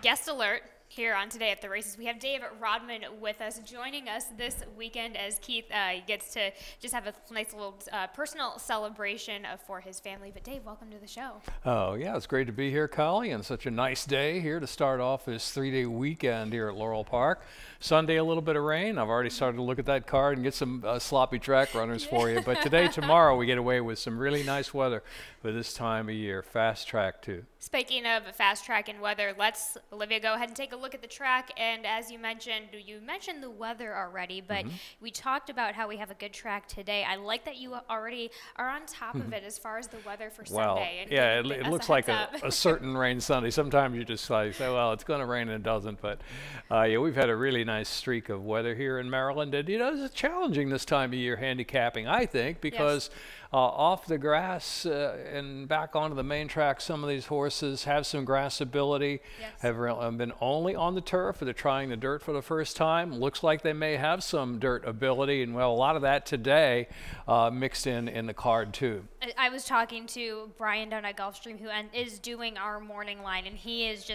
Guest alert here on Today at the Races. We have Dave Rodman with us, joining us this weekend as Keith gets to just have a nice little personal celebration for his family. But Dave, welcome to the show. Oh, yeah, it's great to be here, Collie, and such a nice day here to start off this three-day weekend here at Laurel Park. Sunday, a little bit of rain. I've already started to look at that card and get some sloppy track runners for you. But today, tomorrow, we get away with some really nice weather for this time of year. Fast track, too. Speaking of fast track and weather, let's, Olivia, go ahead and take a look at the track. And as you mentioned the weather already, but we talked about how we have a good track today. I like that you already are on top of it as far as the weather for Sunday. And yeah, it looks like a certain rain Sunday. Sometimes you just say, well, it's going to rain and it doesn't. But yeah, we've had a really nice streak of weather here in Maryland. And, it's challenging this time of year handicapping, I think, because off the grass and back onto the main track, some of these horses have some grass ability, have been only on the turf, or they're trying the dirt for the first time. Looks like they may have some dirt ability, and well, a lot of that today mixed in the card too. I was talking to Brian down at Gulfstream, who is doing our morning line, and he's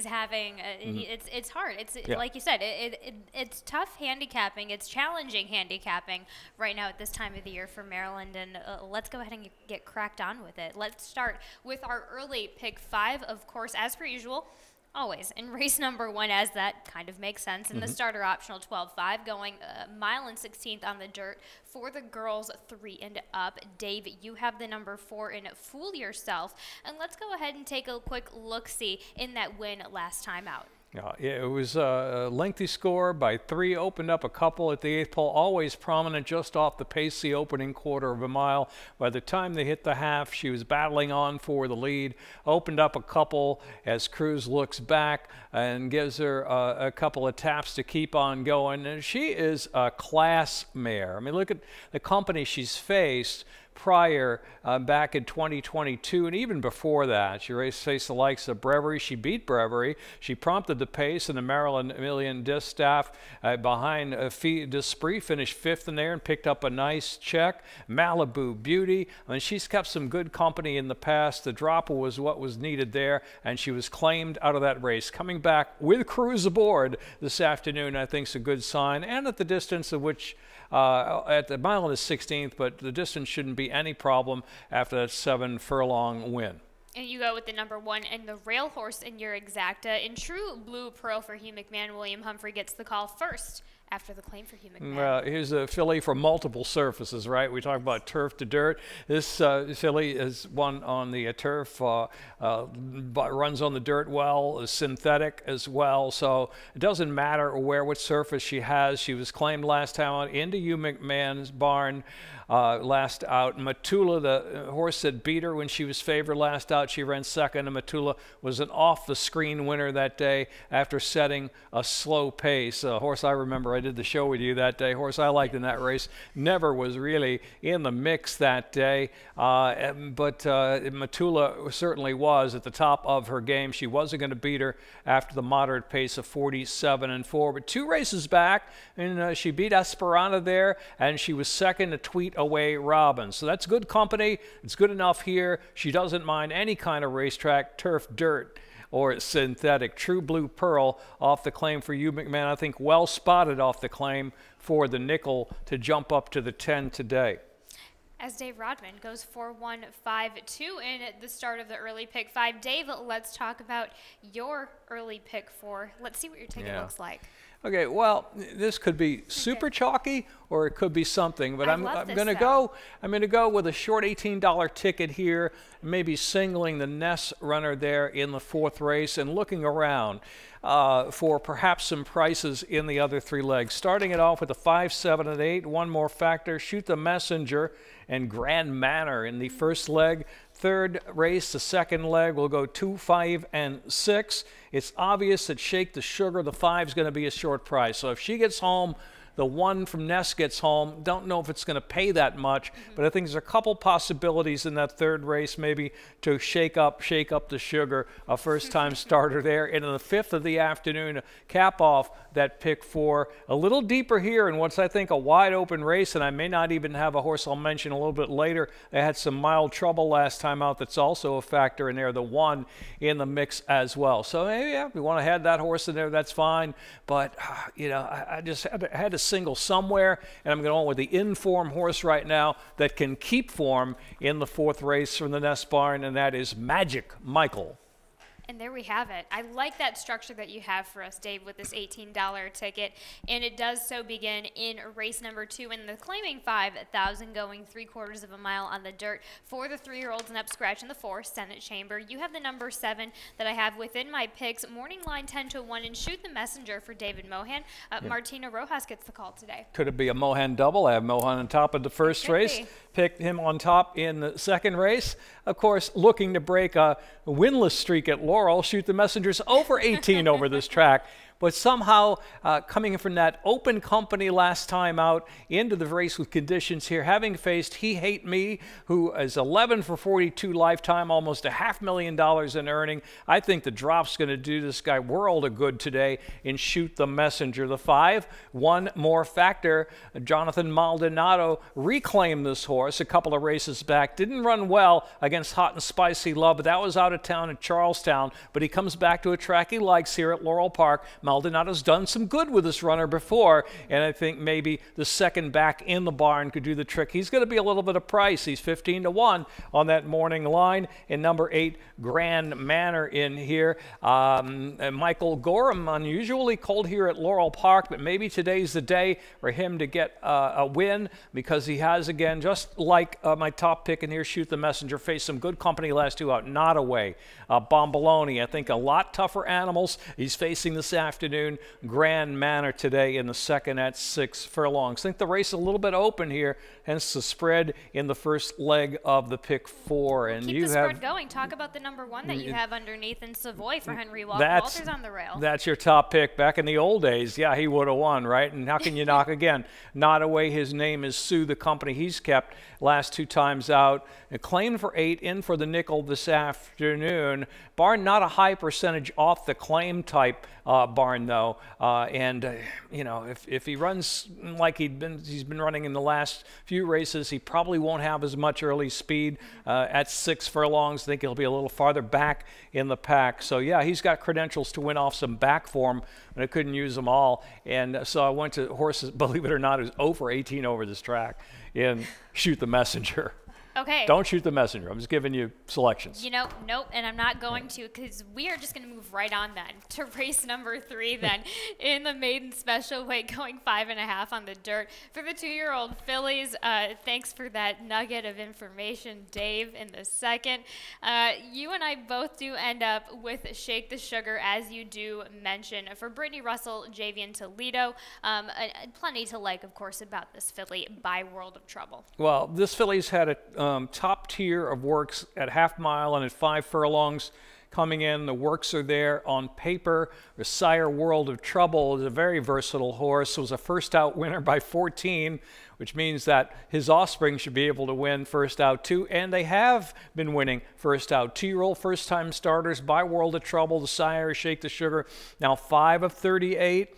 having it's hard. It's like you said, it's tough handicapping. It's challenging handicapping right now at this time of the year for Maryland, and let's go ahead and get cracked on with it. Let's start with our early pick 5, of course, as per usual. Always in race number 1, as that kind of makes sense. In the starter optional 12.5, going a mile and 16th on the dirt for the girls 3 and up. Dave, you have the number 4 in Fool Yourself. And let's go ahead and take a quick look-see in that win last time out. Yeah, it was a lengthy score by 3, opened up a couple at the 8th pole, always prominent just off the pacey opening quarter of a mile. By the time they hit the half, she was battling on for the lead, opened up a couple as Cruz looks back and gives her a couple of taps to keep on going. And she is a class mare. I mean, look at the company she's faced prior back in 2022, and even before that. She faced the likes of Brewery. She beat Brewery. She prompted the pace in the Maryland Million Distaff behind Desprez, finished 5th in there and picked up a nice check. Malibu Beauty. I mean, she's kept some good company in the past. The drop was what was needed there, and she was claimed out of that race. Coming back with Cruz aboard this afternoon, I think, is a good sign, and at the distance of which at the mile and the 16th, but the distance shouldn't be any problem after that 7 furlong win. And you go with the number 1 and the rail horse in your exacta. In True Blue Pearl for Hugh McMahon, William Humphrey gets the call first after the claim for Hugh McMahon. Well, here's a filly for multiple surfaces, right? We talk about turf to dirt. This filly is one on the turf, runs on the dirt well, is synthetic as well. So it doesn't matter what surface she has. She was claimed last time out into Hugh McMahon's barn last out. Matula, the horse that beat her when she was favored last out, she ran 2nd, and Matula was an off-the-screen winner that day after setting a slow pace. A horse I remember, I did the show with you that day. Horse I liked in that race, never was really in the mix that day, but Matula certainly was at the top of her game. She wasn't going to beat her after the moderate pace of 47-4, but 2 races back, and she beat Esperanza there, and she was 2nd to Tweet Away Robin. So that's good company. It's good enough here. She doesn't mind any kind of racetrack, turf, dirt, or synthetic. True Blue Pearl off the claim for Hugh McMahon. I think well spotted off the claim for the nickel to jump up to the 10 today. As Dave Rodman goes 4-1-5-2 in the start of the early pick 5. Dave, let's talk about your early pick 4. Let's see what your ticket looks like. Okay, well, this could be super chalky, or it could be something, but I'm going to go with a short $18 ticket here, maybe singling the Ness runner there in the 4th race and looking around for perhaps some prices in the other 3 legs. Starting it off with a 5, 7, and 8. One more factor: Shoot the Messenger and Grand Manor in the 1st leg. 3rd race, the 2nd leg, will go 2, 5, and 6. It's obvious that Shake the Sugar, the 5, is going to be a short price. So if she gets home The 1 from Ness gets home. Don't know if it's going to pay that much, but I think there's a couple possibilities in that 3rd race maybe to shake up the sugar. A first-time starter there. And in the 5th of the afternoon, cap off that pick 4. A little deeper here in what's, I think, a wide-open race, and I may not even have a horse I'll mention a little bit later. They had some mild trouble last time out. That's also a factor in there. The 1 in the mix as well. So, yeah, if we want to have that horse in there, that's fine. But, you know, I just had to single somewhere, and I'm going with the in-form horse right now that can keep form in the 4th race from the Ness barn, and that is Magic Michael. And there we have it. I like that structure that you have for us, Dave, with this $18 ticket. And it does so begin in race number 2 in the claiming 5,000 going 3/4 of a mile on the dirt for the 3-year-olds and up scratch in the 4 Senate Chamber. You have the number 7 that I have within my picks. Morning line 10 to 1 and Shoot the Messenger for David Mohan. Martina Rojas gets the call today. Could it be a Mohan double? I have Mohan on top of the first race. Picked him on top in the 2nd race. Of course, looking to break a winless streak at Laurel. Shoot the Messenger's over 18 over this track. But somehow coming from that open company last time out into the race with conditions here, having faced He Hate Me, who is 11 for 42 lifetime, almost $500,000 in earning. I think the drop's going to do this guy world of good today in Shoot the Messenger. The 5, one more factor. Jonathan Maldonado reclaimed this horse a couple of races back. Didn't run well against Hot and Spicy Love, but that was out of town at Charlestown. But he comes back to a track he likes here at Laurel Park. Maldonado's done some good with this runner before, and I think maybe the 2nd back in the barn could do the trick. He's going to be a little bit of price. He's 15 to 1 on that morning line. And number 8, Grand Manor in here. Michael Gorham, unusually cold here at Laurel Park, but maybe today's the day for him to get a win because he has, again, just like my top pick in here, Shoot the Messenger, faced some good company last 2 out. Not away. Bombaloni, I think a lot tougher animals he's facing this afternoon. Grand Manor today in the 2nd at 6 furlongs. I think the race is a little bit open here, hence the spread in the first leg of the pick 4. And keep the spread going. Talk about the number 1 that you have underneath in Savoy for Henry Walters on the rail. That's your top pick. Back in the old days, yeah, he would have won, right? And how can you knock again? Not away. His name is Sue, the company he's kept last 2 times out. And claimed for 8, in for the nickel this afternoon. Barn not a high percentage off the claim type barn though, you know, if he runs like he's been running in the last few races, he probably won't have as much early speed at 6 furlongs. I think he'll be a little farther back in the pack. So yeah, he's got credentials to win off some back form, and I couldn't use them all. And so I went to horses, believe it or not, who's over 18 over this track and Shoot the Messenger. Okay. Don't shoot the messenger. I'm just giving you selections. You know, nope, and I'm not going to, because we are just going to move right on then to race number 3 then in the maiden special weight, going 5.5 on the dirt. For the 2-year-old fillies, thanks for that nugget of information, Dave, in the 2nd. You and I both do end up with Shake the Sugar, as you do mention. For Brittany Russell, Javian Toledo, plenty to like, of course, about this filly by World of Trouble. Well, this filly's had a top tier of works at half mile and at 5 furlongs coming in. The works are there on paper. The sire World of Trouble is a very versatile horse. It was a first out winner by 14, which means that his offspring should be able to win first out too, and they have been winning first out. 2-year-old first-time starters by World of Trouble. The sire, Shake the Sugar, now 5 of 38.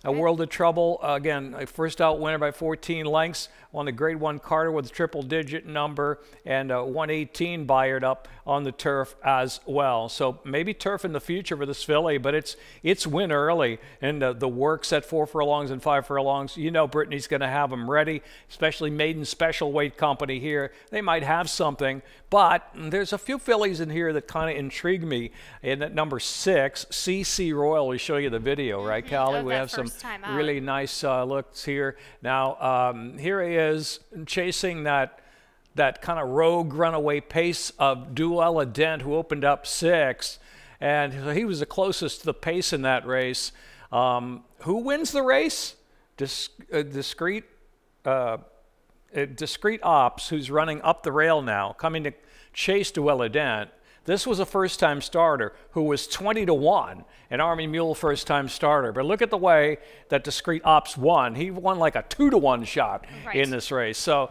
A World of Trouble, again, a first out winner by 14 lengths. Won the Grade 1 Carter with a triple-digit number, and 118 Bayard up on the turf as well. So maybe turf in the future for this filly, but it's win early. And the works at 4 furlongs and 5 furlongs, you know Brittany's going to have them ready, especially maiden special weight company here. They might have something, but there's a few fillies in here that kind of intrigue me. And at number 6, CC Royal, we show you the video, right, Callie? We have some really nice looks here. Now, here he is chasing that kind of rogue runaway pace of Duella Dent, who opened up 6, and he was the closest to the pace in that race. Who wins the race? Discreet Ops, who's running up the rail now, coming to chase Duella Dent. This was a first-time starter who was 20-1, an Army Mule first-time starter. But look at the way that Discreet Ops won. He won like a 2-1 shot in this race. So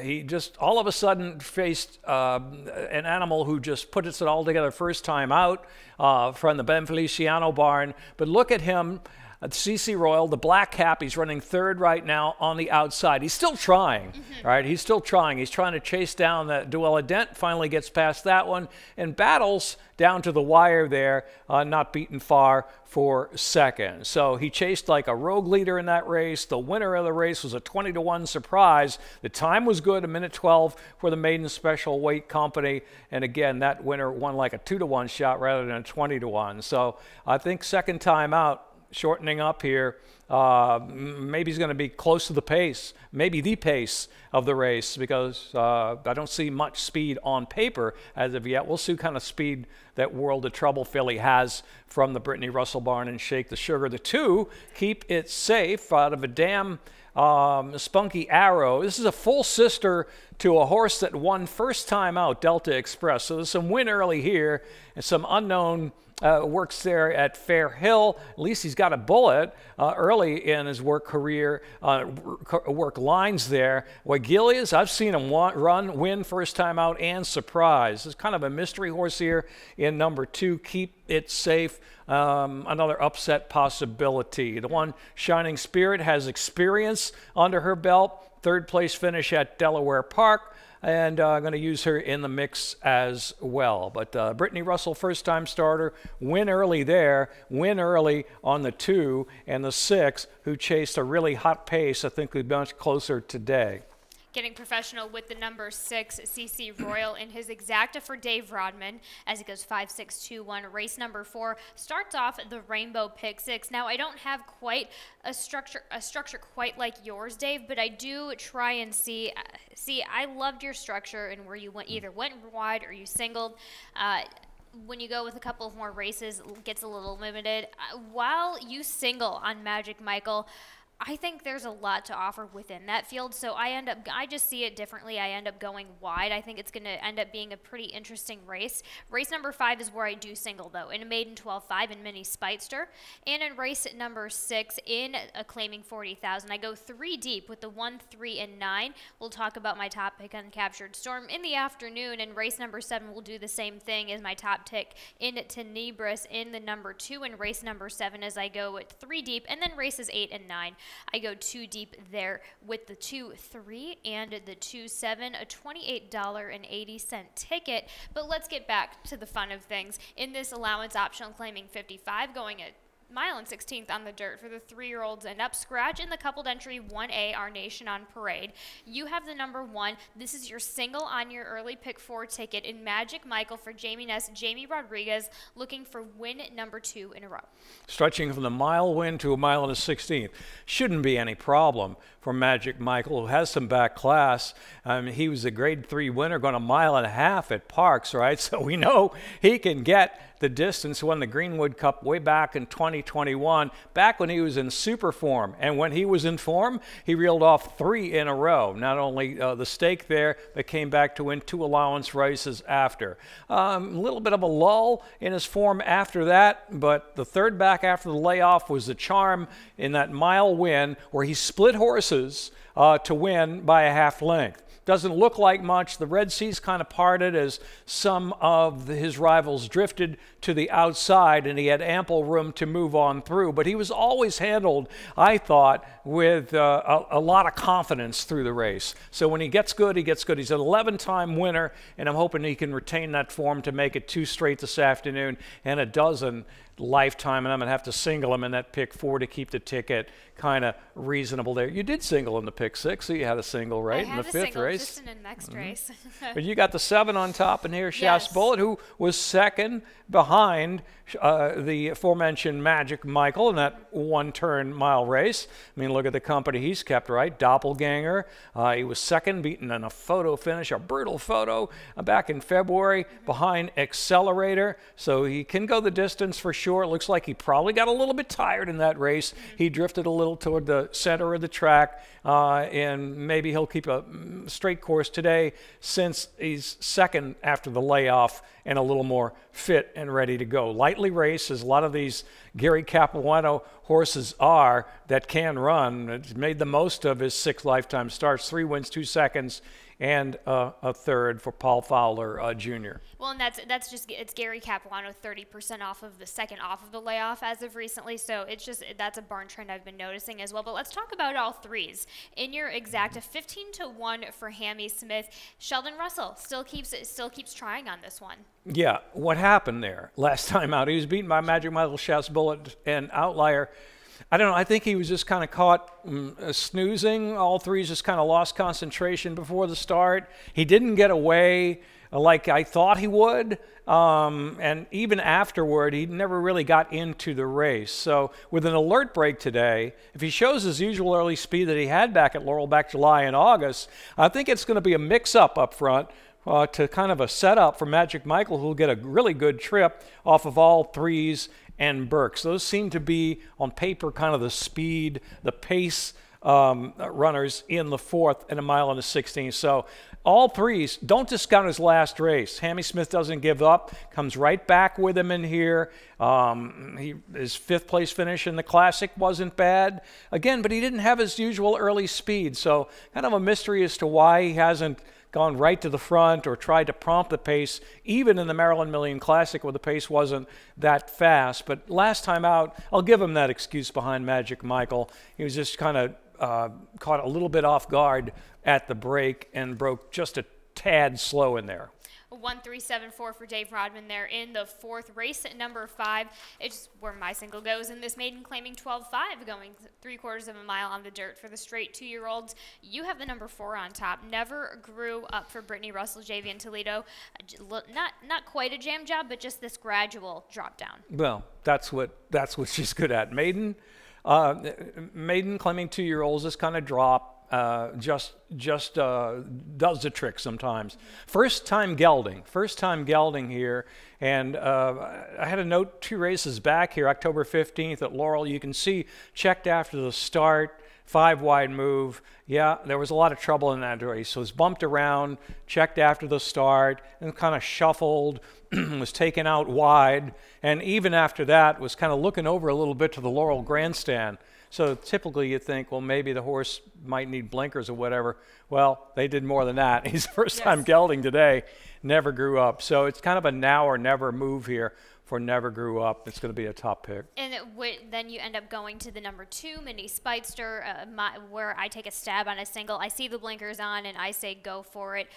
he just all of a sudden faced an animal who just put it all together first time out from the Ben Feliciano barn. But look at him. CC Royal, the black cap, he's running third right now on the outside. He's still trying, right? He's still trying. He's trying to chase down that Duella Dent, finally gets past that one, and battles down to the wire there, not beaten far for second. So he chased like a rogue leader in that race. The winner of the race was a 20-1 surprise. The time was good, 1:12 for the maiden special weight company. And again, that winner won like a 2-1 shot rather than a 20-1. So I think second time out, shortening up here, maybe he's going to be close to the pace, maybe the pace of the race, because I don't see much speed on paper as of yet. We'll see what kind of speed that World of Trouble filly has from the Brittany Russell barn and Shake the Sugar. The two, Keep It Safe, out of a damn Spunky Arrow. This is a full sister to a horse that won first time out, Delta Express. So there's some win early here and some unknown works there at Fair Hill. At least he's got a bullet early in his work career, work lines there. Wagilias, I've seen him win first time out and surprise. It's kind of a mystery horse here in number 2, Keep It Safe. Another upset possibility. The one, Shining Spirit, has experience under her belt. Third place finish at Delaware Park. And I'm going to use her in the mix as well. But Brittany Russell, first-time starter, win early there, win early on the 2, and the 6, who chased a really hot pace, I think will be much closer today. Getting professional with the number 6, CC Royal, in his exacta for Dave Rodman as he goes 5-6-2-1. Race number 4 starts off the Rainbow Pick 6. Now, I don't have quite a structure quite like yours, Dave, but I do try and see. I loved your structure and where you either went wide or you singled. When you go with a couple of more races, it gets a little limited. While you single on Magic Michael, I think there's a lot to offer within that field, so I just see it differently. I end up going wide. I think it's going to end up being a pretty interesting race. Race number 5 is where I do single, though, in a maiden 12-5 in Mini Spitester. And in race number 6, in a claiming 40,000, I go 3 deep with the 1, 3, and 9. We'll talk about my top pick on Captured Storm in the afternoon, and race number 7 will do the same thing as my top pick in Tenebris in the number 2, and race number 7 as I go at 3 deep, and then races 8 and 9. I go 2 deep there with the 2, 3, and the 2, 7, a $28.80 ticket. But let's get back to the fun of things. In this allowance optional claiming 55, going at mile and 16th on the dirt for the 3-year-olds and up. Scratch in the coupled entry 1A, Our Nation on Parade. You have the number 1. This is your single on your early pick 4 ticket in Magic Michael for Jamie Ness, Jamie Rodriguez, looking for win number 2 in a row. Stretching from the mile win to a mile and a 16th. Shouldn't be any problem for Magic Michael, who has some back class. He was a grade 3 winner going a mile and a half at Parks, right? So we know he can get the distance. Won the Greenwood Cup way back in 2021, back when he was in super form. And when he was in form, he reeled off 3 in a row. Not only the stake there, but came back to win 2 allowance races after. A little bit of a lull in his form after that, but the third back after the layoff was the charm in that mile win where he split horses to win by a half length. Doesn't look like much. The Red Sea's kind of parted as some of his rivals drifted to the outside, and he had ample room to move on through. But he was always handled, I thought, with a lot of confidence through the race. So when he gets good, he gets good. He's an 11-time winner, and I'm hoping he can retain that form to make it 2 straight this afternoon and a dozen lifetime, and I'm going to have to single him in that pick 4 to keep the ticket kind of reasonable there. You did single in the pick 6, so you had a single, right, in the 5th race? Just in the next race. But you got the 7 on top in here, Shafts Bullet, who was second behind the aforementioned Magic Michael in that 1-turn mile race. I mean, look at the company he's kept, right? Doppelganger. He was second, beaten in a photo finish, a brutal photo back in February behind Accelerator. So he can go the distance for sure. It looks like he probably got a little bit tired in that race. He drifted a little toward the center of the track, and maybe he'll keep a straight course today since he's second after the layoff and a little more fit and ready to go. Lightly raced, as a lot of these Gary Capuano horses are that can run. It's made the most of his 6 lifetime starts, 3 wins, 2 seconds, and a third for Paul Fowler Jr. Well, and that's just, it's Gary Capuano 30% off of the second off of the layoff as of recently, so it's just, that's a barn trend I've been noticing as well. But let's talk about all threes. In your exacta, 15-1 for Hammy Smith. Sheldon Russell still keeps trying on this one. Yeah, what happened there last time out? He was beaten by Magic Michael, Chef's Bullet, and Outlier. I don't know, I think he was just kind of caught snoozing. All threes just kind of lost concentration before the start. He didn't get away like I thought he would. And even afterward, he never really got into the race. So with an alert break today, if he shows his usual early speed that he had back at Laurel back July and August, I think it's going to be a mix-up up front. To kind of a setup for Magic Michael, who'll get a really good trip off of all threes and Burks. Those seem to be, on paper, kind of the speed, the pace runners in the 4th and a mile and a 16th. So all threes, don't discount his last race. Hammy Smith doesn't give up, comes right back with him in here. His 5th place finish in the Classic wasn't bad. Again, but he didn't have his usual early speed. So kind of a mystery as to why he hasn't gone right to the front or tried to prompt the pace, even in the Maryland Million Classic where the pace wasn't that fast. But last time out, I'll give him that excuse behind Magic Michael. He was just kind of caught a little bit off guard at the break and broke just a tad slow in there. 1-3-7-4 for Dave Rodman there in the 4th race at number 5. It's where my single goes in this maiden, claiming 12-5, going 3/4 of a mile on the dirt for the straight 2-year-olds. You have the number 4 on top. Never grew up for Brittany Russell, Javian Toledo. Not quite a jam job, but just this gradual drop down. Well, that's what she's good at. Maiden claiming 2-year-olds, this kind of drop. Just does the trick sometimes. First time gelding here, and I had a note 2 races back here, October 15th at Laurel. You can see checked after the start, 5-wide move. Yeah, there was a lot of trouble in that race. So it was bumped around, checked after the start, and kind of shuffled, was taken out wide, and even after that was kind of looking over a little bit to the Laurel grandstand. So typically you think, well, maybe the horse might need blinkers or whatever. Well, they did more than that. He's first time gelding today, never grew up. So it's kind of a now or never move here for Never Grew Up. It's going to be a top pick. And then you end up going to the number 2, Mini Speedster, where I take a stab on a single. I see the blinkers on, and I say go for it,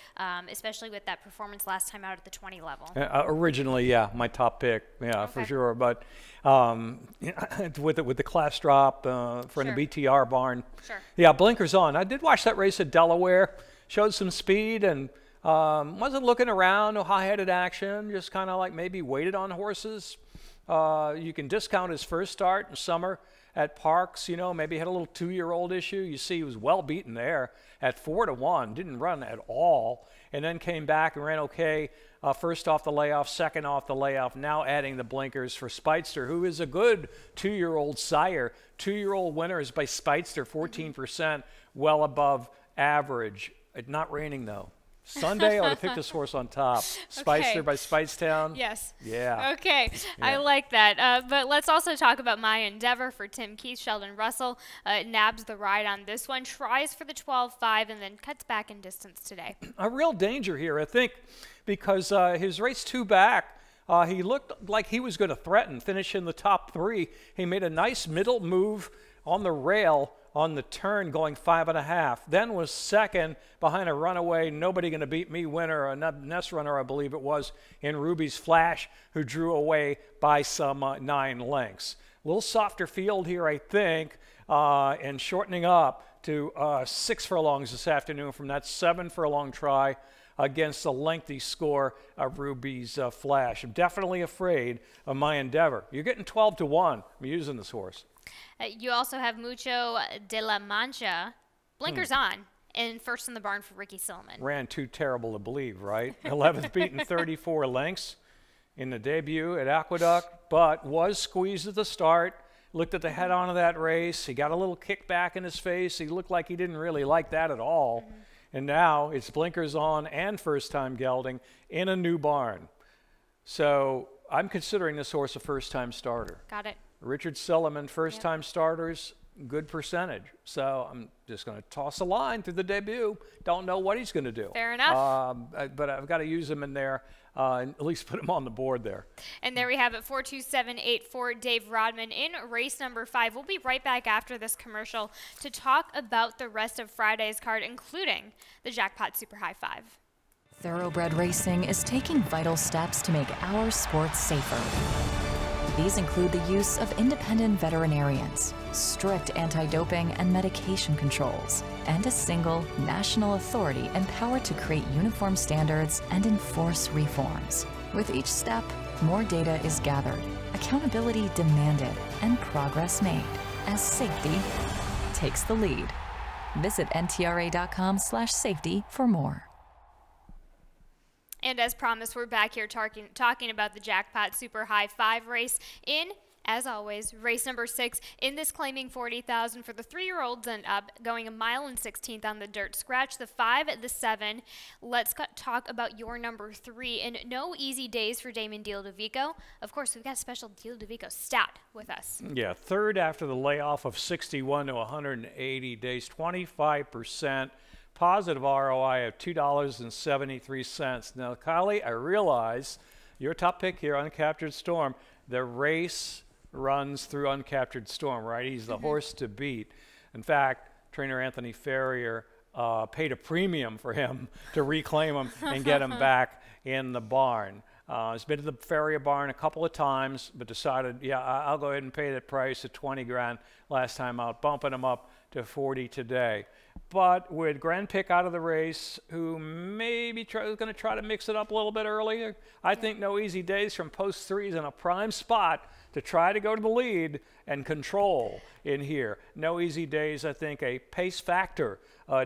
especially with that performance last time out at the 20 level. Originally, yeah, my top pick, yeah, for sure. But with the class drop for the BTR barn, yeah, blinkers on. I did watch that race at Delaware, showed some speed, and wasn't looking around, no high-headed action, just kind of like maybe waited on horses. You can discount his first start in summer at Parks, you know, maybe had a little 2-year-old issue. You see he was well beaten there at 4-1, didn't run at all, and then came back and ran okay. First off the layoff, second off the layoff, now adding the blinkers for Speedster, who is a good 2-year-old sire. 2-year-old winners by Speidster, 14%, well above average. It's not raining, though. Sunday, I would have picked this horse on top. Speidster by Speightstown. Yes. Yeah. Okay. Yeah. I like that. But let's also talk about My Endeavor for Tim Keith. Sheldon Russell nabs the ride on this one, tries for the 12-5, and then cuts back in distance today. A real danger here, I think, because his race 2 back, he looked like he was going to threaten, finish in the top 3. He made a nice middle move on the rail on the turn going 5.5, then was second behind a runaway nobody gonna beat me winner, a nest runner I believe it was, in Ruby's Flash, who drew away by some 9 lengths. A little softer field here, I think, and shortening up to 6 furlongs this afternoon from that 7 furlong try against the lengthy score of Ruby's Flash. I'm definitely afraid of My Endeavor. You're getting 12-1. I'm using this horse. You also have Mucho de la Mancha, blinkers on, and first in the barn for Ricky Silliman. Ran too terrible to believe, right? 11th beaten 34 lengths in the debut at Aqueduct, but was squeezed at the start. Looked at the head-on of that race. He got a little kickback in his face. He looked like he didn't really like that at all. And now it's blinkers on and first-time gelding in a new barn. So I'm considering this horse a first-time starter. Got it. Richard Silliman, first-time starters, good percentage. So I'm just going to toss a line through the debut. Don't know what he's going to do. Fair enough. But I've got to use him in there, and at least put him on the board there. And there we have it, 42784, Dave Rodman in race number 5. We'll be right back after this commercial to talk about the rest of Friday's card, including the Jackpot Super High 5. Thoroughbred racing is taking vital steps to make our sports safer. These include the use of independent veterinarians, strict anti-doping and medication controls, and a single national authority empowered to create uniform standards and enforce reforms. With each step, more data is gathered, accountability demanded, and progress made as safety takes the lead. Visit ntra.com/safety for more. And as promised, we're back here talking about the Jackpot Super High 5 race in, as always, race number 6 in this claiming $40,000 for the 3-year-olds and up, going 1 mile and 16th on the dirt. Scratch the 5, the 7. Let's talk about your number 3. And no easy days for Damon Deal-DeVico. Of course, we've got a special Deal-DeVico stat with us. Yeah, third after the layoff of 61 to 180 days, 25%. Positive ROI of $2.73. Now, Kylie, I realize your top pick here, Uncaptured Storm. The race runs through Uncaptured Storm, right? He's the horse to beat. In fact, trainer Anthony Ferrier paid a premium for him to reclaim him and get him back in the barn. He's been to the Ferrier barn a couple of times, but decided, yeah, I'll go ahead and pay that price of 20 grand last time out, bumping him up to 40 today. But with Grand Pick out of the race, who maybe is going to try to mix it up a little bit earlier, I think No Easy Days from post 3 is in a prime spot to try to go to the lead and control in here. No Easy Days, I think, a pace factor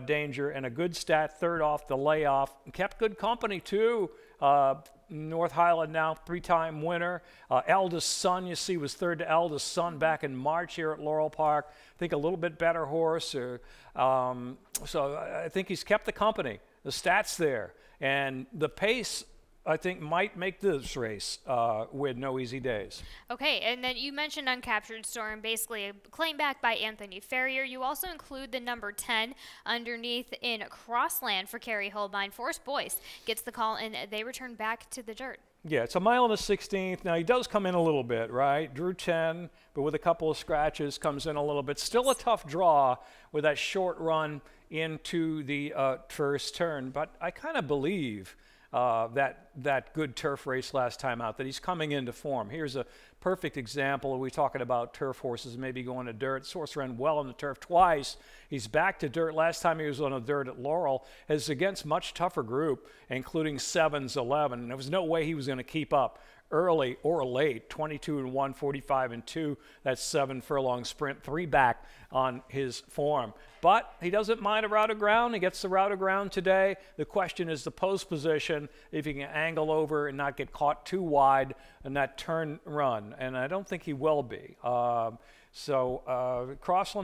danger and a good stat, third off the layoff. Kept good company, too. North Highland now 3-time winner. Eldest Son, you see, was third to Eldest Son back in March here at Laurel Park. I think a little bit better horse. So I think he's kept the company. The stats there. And the pace, I think, might make this race with No Easy Days. Okay, and then you mentioned Uncaptured Storm, basically a claim back by Anthony Ferrier. You also include the number 10 underneath in Crossland for Kerry Holbein. Forrest Boyce gets the call, and they return back to the dirt. Yeah, it's 1 mile and a 16th. Now, he does come in a little bit, right? Drew 10, but with a couple of scratches, comes in a little bit. Still a tough draw with that short run into the first turn, but I kind of believe that good turf race last time out, that he's coming into form. Here's a perfect example. We're talking about turf horses maybe going to dirt. This horse ran well on the turf twice. He's back to dirt. Last time he was on the dirt at Laurel is against much tougher group, including 7s, 11. There was no way he was going to keep up early or late. 22-1, 45-2. That's 7 furlong sprint, 3 back on his form. But he doesn't mind a route of ground. He gets the route of ground today. The question is the post position, if he can angle over and not get caught too wide in that turn run. And I don't think he will be. Crossland,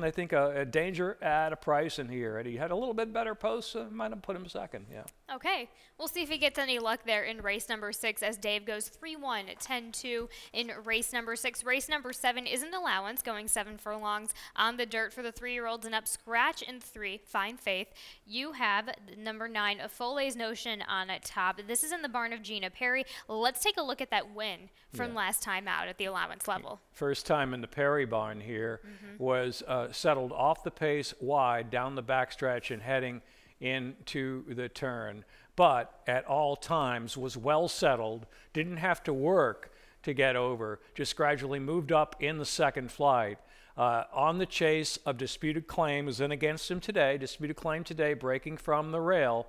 I think, a danger at a price in here. And he had a little bit better post, might have put him second, yeah. Okay, we'll see if he gets any luck there in race number 6 as Dave goes 3-1, 10-2 in race number 6. Race number 7 is an allowance, going 7 furlongs on the dirt for the 3-year-olds and up. Scratch in 3, Fine Faith. You have number 9, a Foley's Notion on top. This is in the barn of Gina Perry. Let's take a look at that win from last time out at the allowance level. First time in the Perry barn here was settled off the pace wide down the backstretch and heading into the turn, but at all times was well settled, didn't have to work to get over, just gradually moved up in the second flight. On the chase of Disputed Claim is in against him today. Disputed Claim today breaking from the rail.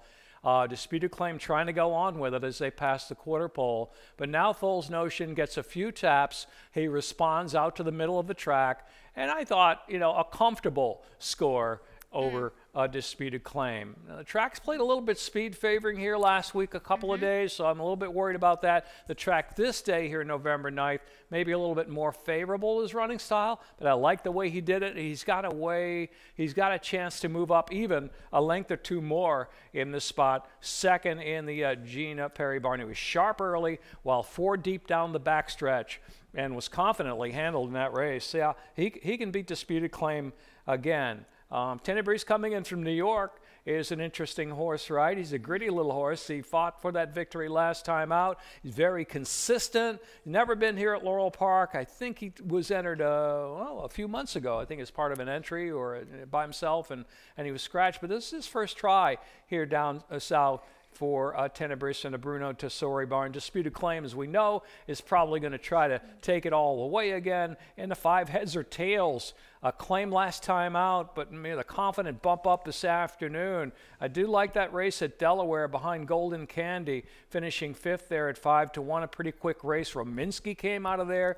Disputed Claim trying to go on with it as they pass the quarter pole. But now Foles Notion gets a few taps. He responds out to the middle of the track. And I thought, you know, a comfortable score over disputed claim. Now, the track's played a little bit speed favoring here last week, a couple of days, so I'm a little bit worried about that. The track this day here, November 9th, maybe a little bit more favorable his running style, but I like the way he did it. He's got a chance to move up even a length or two more in this spot. Second in the Gina Perry barn. He was sharp early, while 4 deep down the backstretch, and was confidently handled in that race. Yeah, he can beat disputed claim again. Tenebris coming in from New York is an interesting horse, right? He's a gritty little horse. He fought for that victory last time out. He's very consistent. Never been here at Laurel Park. I think he was entered a few months ago. I think as part of an entry or by himself, and he was scratched. But this is his first try here down south for Tenebris and the Bruno Tessori barn. Disputed claim, as we know, is probably going to try to take it all away again. And the 5 heads or tails. A claim last time out, but made a confident bump up this afternoon. I do like that race at Delaware behind Golden Candy, finishing 5th there at 5-1. A pretty quick race. Rominski came out of there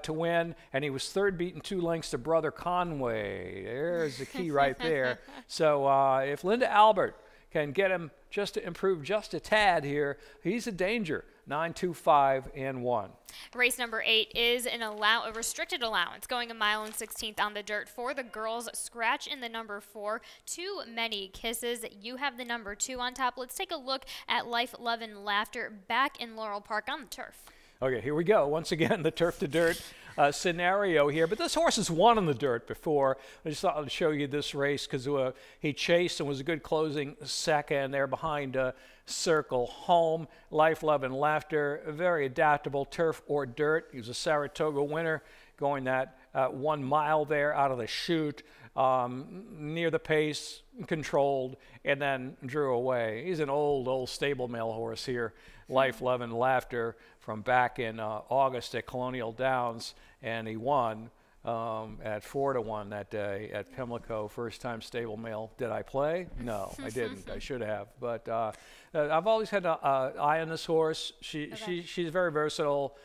to win, and he was 3rd, beaten 2 lengths to Brother Conway. There's the key right there. So if Linda Albert can get him just to improve just a tad here, he's a danger. 9, 2, 5, and 1. Race number 8 is a restricted allowance, going 1 mile and 16th on the dirt for the girls. Scratch in the number 4. Too Many Kisses. You have the number 2 on top. Let's take a look at Life, Love, and Laughter back in Laurel Park on the turf. Okay, here we go. Once again, the turf to dirt scenario here. But this horse has won on the dirt before. I just thought I'd show you this race because he chased and was a good closing second there behind Circle Home. Life, Love, and Laughter. Very adaptable, turf or dirt. He was a Saratoga winner going that 1 mile there out of the chute. Near the pace, controlled, and then drew away. He's an old stable male horse here. Life, Love, and Laughter from back in August at Colonial Downs, and he won at 4-1 that day at Pimlico. First time stable male. Did I play? No, I didn't. I should have. But I've always had an eye on this horse. She's very versatile,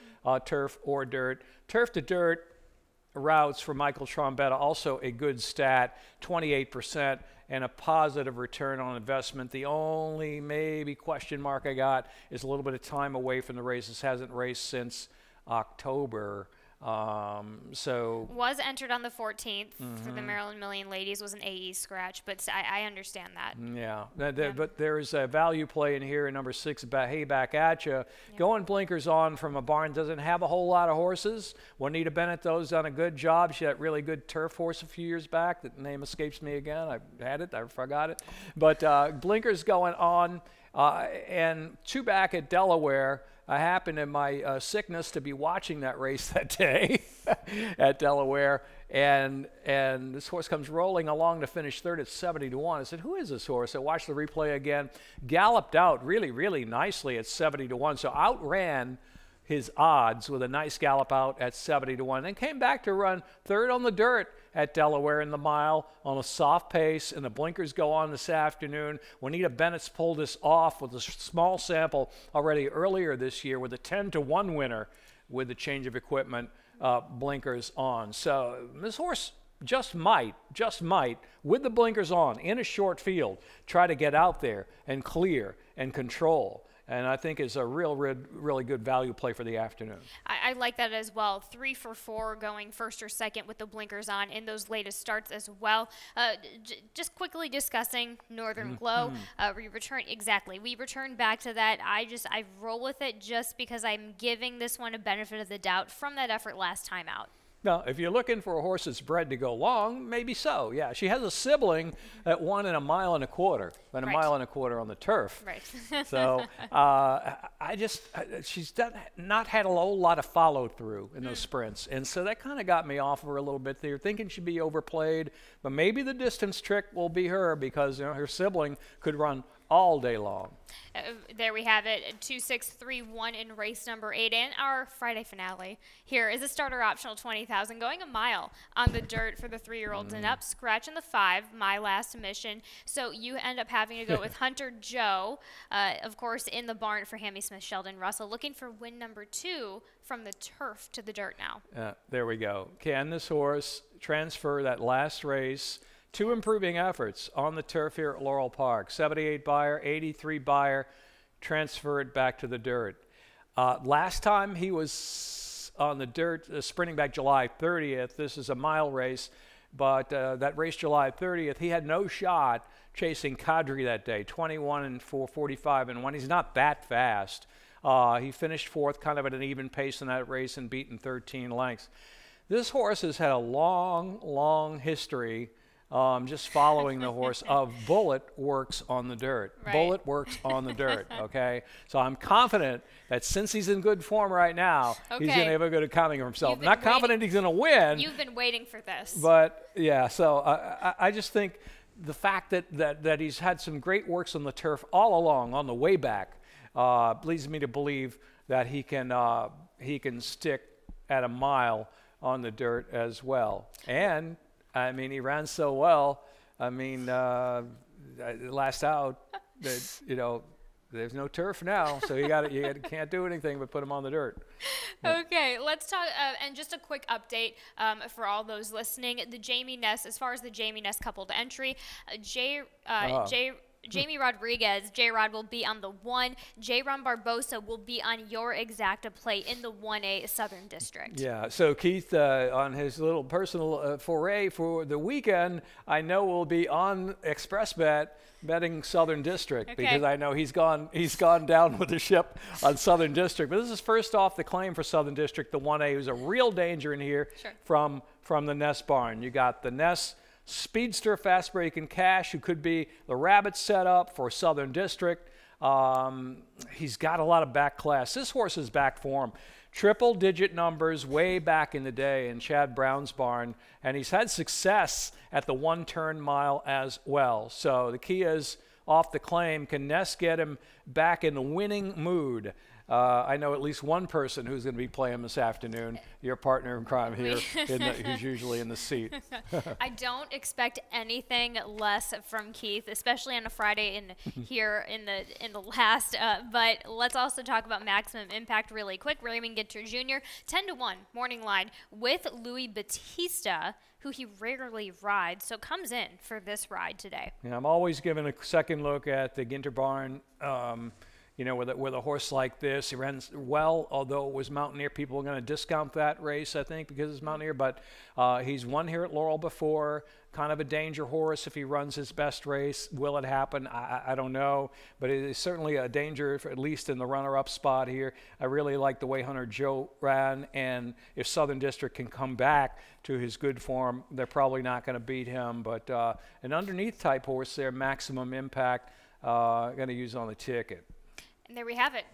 turf or dirt. Turf to dirt routes for Michael Trombetta, also a good stat, 28%, and a positive return on investment. The only maybe question mark I got is a little bit of time away from the races. Hasn't raced since October. Was entered on the 14th for the Maryland Million Ladies. Was an AE scratch, but I understand that. Yeah, but there's a value play in here in number 6, Hey Back At Ya. Going blinkers on from a barn doesn't have a whole lot of horses. Juanita Bennett, though, done a good job. She had a really good turf horse a few years back. That name escapes me again. I had it. I forgot it. But blinkers going on. And 2 back at Delaware. I happened in my sickness to be watching that race that day at Delaware, and this horse comes rolling along to finish 3rd at 70-1. I said, who is this horse? I watched the replay again. Galloped out really, really nicely at 70-1, so outran his odds with a nice gallop out at 70-1. Then came back to run 3rd on the dirt at Delaware in the mile on a soft pace, and the blinkers go on this afternoon. Juanita Bennett's pulled this off with a small sample already earlier this year with a 10-1 winner with the change of equipment, blinkers on. So this horse just might, with the blinkers on in a short field, try to get out there and clear and control. And I think is a really good value play for the afternoon. I like that as well. 3 for 4 going 1st or 2nd with the blinkers on in those latest starts as well. Just quickly discussing Northern Glow. We return back to that. I roll with it just because I'm giving this one a benefit of the doubt from that effort last time out. Now, if you're looking for a horse that's bred to go long, maybe so. Yeah, she has a sibling that won in 1.25 miles, but 1.25 miles on the turf. Right. So she's not had a whole lot of follow through in those sprints, and so that kind of got me off of her a little bit there, thinking she'd be overplayed. But maybe the distance trick will be her because her sibling could run all day long. There we have it, 2-6-3-1 in race number 8, and our Friday finale. Here is a starter optional 20,000 going 1 mile on the dirt for the 3-year-olds and up. Scratch in the 5, my last mission. So you end up having to go with Hunter Joe, of course, in the barn for Hammy Smith, Sheldon Russell, looking for win number 2 from the turf to the dirt now. There we go. Can this horse transfer that last race Two improving efforts on the turf here at Laurel Park. 78 Beyer, 83 Beyer, transferred back to the dirt. Last time he was on the dirt, sprinting back July 30th. This is a mile race, but that race July 30th, he had no shot chasing Kadri that day, 21 and 4:45 and 1. He's not that fast. He finished fourth, kind of at an even pace in that race and beaten 13 lengths. This horse has had a long, long history, just following the horse, of bullet works on the dirt. Right. Bullet works on the dirt, okay? So I'm confident that since he's in good form right now, he's going to have a good accounting of himself. Not confident he's going to win. You've been waiting for this. But, yeah, so I just think the fact that he's had some great works on the turf all along on the way back leads me to believe that he can stick at a mile on the dirt as well. And I mean, he ran so well. I mean, last out, that there's no turf now, so you can't do anything but put him on the dirt. Okay, let's talk, and just a quick update for all those listening. The Jamie Ness, as far as the Jamie Ness coupled entry, Jamie Rodriguez, J-Rod, will be on the 1. J-Ron Barbosa will be on your exacta plate in the 1A Southern District. Yeah, so Keith, on his little personal foray for the weekend, I know will be on ExpressBet betting Southern District, because I know he's gone down with the ship on Southern District. But this is first off the claim for Southern District, the 1A, who's a real danger in here from the Ness barn. You got the Ness speedster, fast breaking Cash, who could be the rabbit setup for Southern District. He's got a lot of back class. This horse is back form. Triple-digit numbers way back in the day in Chad Brown's barn, and he's had success at the one-turn mile as well. So the key is off the claim. Can Ness get him back in the winning mood? I know at least one person who's going to be playing this afternoon, your partner in crime here, who's usually in the seat. I don't expect anything less from Keith, especially on a Friday here in the last. But let's also talk about Maximum Impact really quick. Raymond Ginter Jr., 10-1 morning line with Louis Batista, who he rarely rides, so comes in for this ride today. Yeah, I'm always giving a second look at the Ginter barn. With a horse like this, he runs well, although it was Mountaineer. People are going to discount that race, I think, because it's Mountaineer. But he's won here at Laurel before. Kind of a danger horse if he runs his best race. Will it happen? I don't know. But it is certainly a danger, at least in the runner-up spot here. I really like the way Hunter Joe ran. And if Southern District can come back to his good form, they're probably not going to beat him. But an underneath type horse there, Maximum Impact, going to use on the ticket. And there we have it.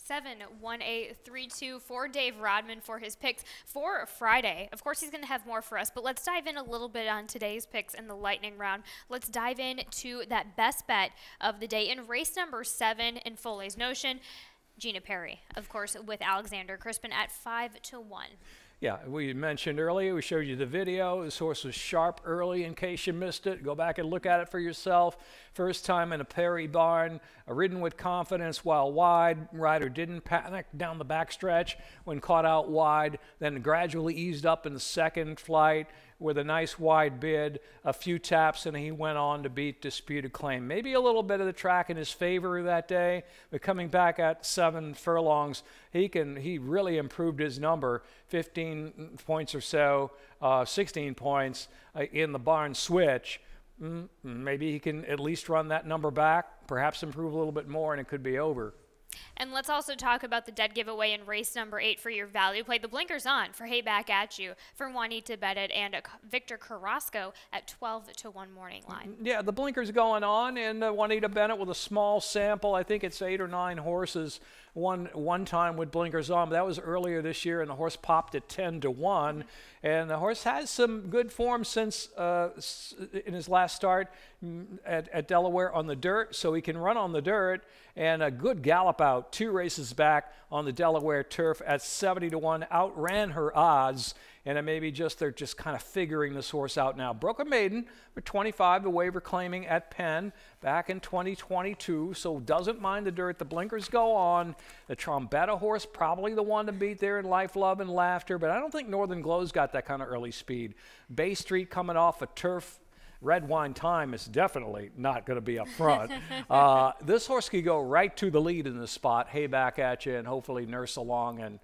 7-1-8-3-2 for Dave Rodman for his picks for Friday. Of course, he's going to have more for us, but let's dive in a little bit on today's picks in the lightning round. Let's dive into that best bet of the day in race number 7 in Foley's Notion. Gina Perry, of course, with Alexander Crispin at 5-1. Yeah, we mentioned earlier, we showed you the video. This horse was sharp early in case you missed it. Go back and look at it for yourself. First time in a Perry barn, ridden with confidence while wide. Rider didn't panic down the backstretch when caught out wide, then gradually eased up in the second flight with a nice wide bid, a few taps, and he went on to beat Disputed Claim. Maybe a little bit of the track in his favor that day, but coming back at 7 furlongs, he really improved his number, 15 points or so, 16 points in the barn switch. Maybe he can at least run that number back, perhaps improve a little bit more, and it could be over. And let's also talk about the dead giveaway in race number 8 for your value play. The blinkers on for Hey Back At You for Juanita Bennett and Victor Carrasco at 12-1 morning line. Yeah, the blinkers going on, and Juanita Bennett with a small sample. I think it's 8 or 9 horses one time with blinkers on, but that was earlier this year, and the horse popped at 10-1. And the horse has some good form since in his last start at Delaware on the dirt, so he can run on the dirt, and a good gallop out 2 races back on the Delaware turf at 70-1, outran her odds. And maybe they're just kind of figuring this horse out now. Broke a maiden with 25, the waiver claiming at Penn back in 2022, so doesn't mind the dirt. The blinkers go on. The Trombetta horse, probably the one to beat there in Life, Love, and Laughter, but I don't think Northern Glow's got that kind of early speed. Bay Street coming off a turf Red Wine Time is definitely not going to be up front. This horse could go right to the lead in this spot, hay back at you, and hopefully nurse along and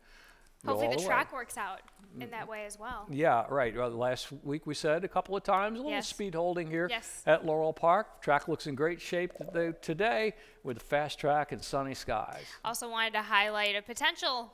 hopefully the track works out in that way as well. Yeah, right. Well, last week we said a couple of times, a little speed holding here at Laurel Park. Track looks in great shape today with a fast track and sunny skies. Also wanted to highlight a potential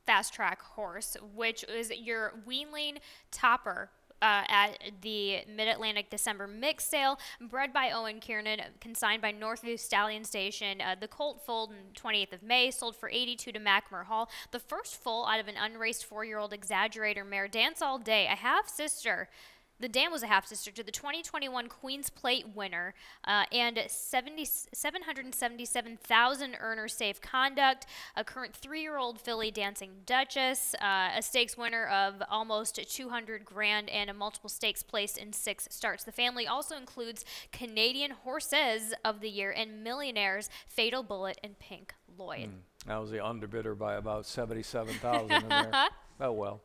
fast track horse, which is your Weanling Topper. At the Mid-Atlantic December mix sale, bred by Owen Kiernan, consigned by Northview Stallion Station. The colt foaled on 28th of May, sold for $82 to Mackmore Hall. The first foal out of an unraced 4-year-old Exaggerator mare, Dance All Day, a half-sister. The dam was a half-sister to the 2021 Queen's Plate winner and 777,000 earner safe conduct, a current 3-year-old filly Dancing Duchess, a stakes winner of almost 200 grand and a multiple stakes placed in 6 starts. The family also includes Canadian Horses of the Year and Millionaires, Fatal Bullet and Pink Lloyd. That was the underbidder by about 77,000 in there. Oh, well.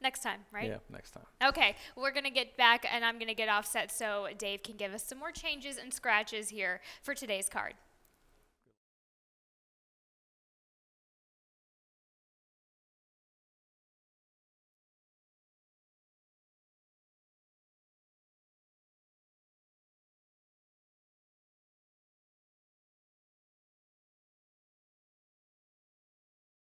Next time, right? Yeah, next time. Okay, we're going to get back, and I'm going to get offset so Dave can give us some more changes and scratches here for today's card.